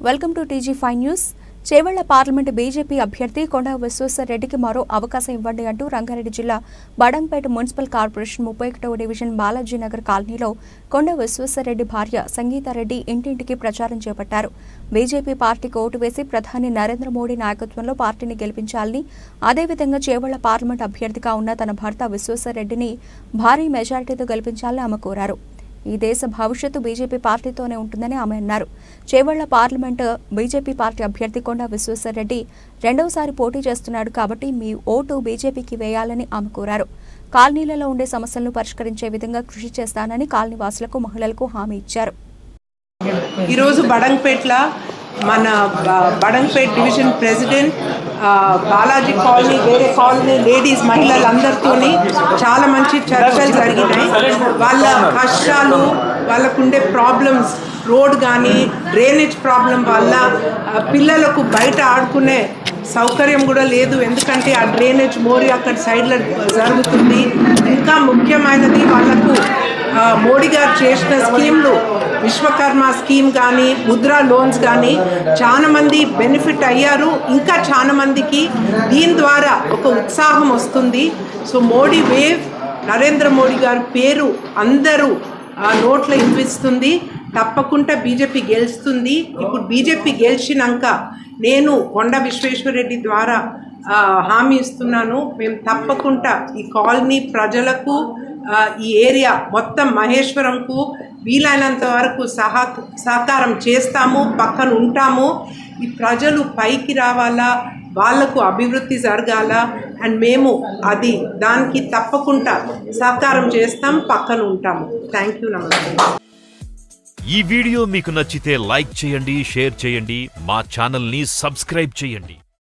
Welcome to TG five news. Chevella parliament BJP అభ్యర్థి కొండ విశ్వేశ్వరరెడ్డికి మరో అవకాశం ఇవ్వండి అంటూ రంగారెడ్డి జిల్లా బడంగపేట మున్సిపల్ కార్పొరేషన్ 31వ డివిజన్ బాలాజీనగర్ కాలనీలో కొండ విశ్వేశ్వరరెడ్డి భార్య సంగీతారెడ్డి ఇంటింటికి ప్రచారం చేపట్టారు. బీజేపీ పార్టీకి ఓటు వేసి ప్రధాని నరేంద్ర మోడీ నాయకత్వంలో పార్టీని గెలిపించాలని, అదేవిధంగా చేవెళ్ల పార్లమెంటు అభ్యర్థిగా ఉన్న తన భర్త విశ్వేశ్వరరెడ్డిని భారీ మెజారిటీతో గెలిపించాలని ఆమె కోరారు. ఈ దేశ భవిష్యత్తు బీజేపీ పార్టీతోనే ఉంటుందని ఆమె అన్నారు. చేవెళ్ల పార్లమెంటు బీజేపీ పార్టీ అభ్యర్థి కొండ విశ్వేశ్వరరెడ్డి రెండవసారి పోటీ చేస్తున్నాడు కాబట్టి మీ ఓటు బీజేపీకి వేయాలని ఆమె కోరారు. కాలనీలలో ఉండే సమస్యలను పరిష్కరించే విధంగా కృషి చేస్తానని కాలనీ వాసులకు, మహిళలకు హామీ ఇచ్చారు. ఈరోజు బడంగపేటలో మన Badangpet division president Balaji colony, వేరే కాలనీ లేడీస్ మహిళలందరితోని చాలా మంచి చర్చలు జరిగినాయి. వాళ్ళ కష్టాలు, వాళ్ళకుండే ప్రాబ్లమ్స్, రోడ్ కానీ డ్రైనేజ్ ప్రాబ్లం వల్ల పిల్లలకు బయట ఆడుకునే సౌకర్యం కూడా లేదు. ఎందుకంటే ఆ డ్రైనేజ్ మోరీ అక్కడ సైడ్లో జరుగుతుంది. ఇంకా ముఖ్యమైనది వాళ్ళకు మోడీ గారు చేసిన స్కీమ్లు, విశ్వకర్మ స్కీమ్ కానీ ముద్రా లోన్స్ కానీ చాలా మంది బెనిఫిట్ అయ్యారు. ఇంకా చాలా మందికి దీని ద్వారా ఒక ఉత్సాహం వస్తుంది. సో మోడీ వేవ్, నరేంద్ర మోడీ గారి పేరు అందరూ నోట్లో వినిపిస్తుంది. తప్పకుండా బీజేపీ గెలుస్తుంది. ఇప్పుడు బీజేపీ గెలిచినాక నేను కొండ విశ్వేశ్వరరెడ్డి ద్వారా హామీ ఇస్తున్నాను, మేము తప్పకుండా ఈ కాలనీ ప్రజలకు, ఈ ఏరియా మొత్తం మహేశ్వరంకు వీలైనంత వరకు సహకారం చేస్తాము, పక్కన ఉంటాము. ఈ ప్రజలు పైకి రావాలా, వాళ్లకు అభివృద్ధి జరగాల, అండ్ మేము దానికి తప్పకుండా సహకారం చేస్తాం, పక్కన ఉంటాము. Thank you. నమస్తే. ఈ వీడియో మీకు నచ్చితే లైక్ చేయండి, షేర్ చేయండి, మా ఛానల్ని సబ్స్క్రైబ్ చేయండి.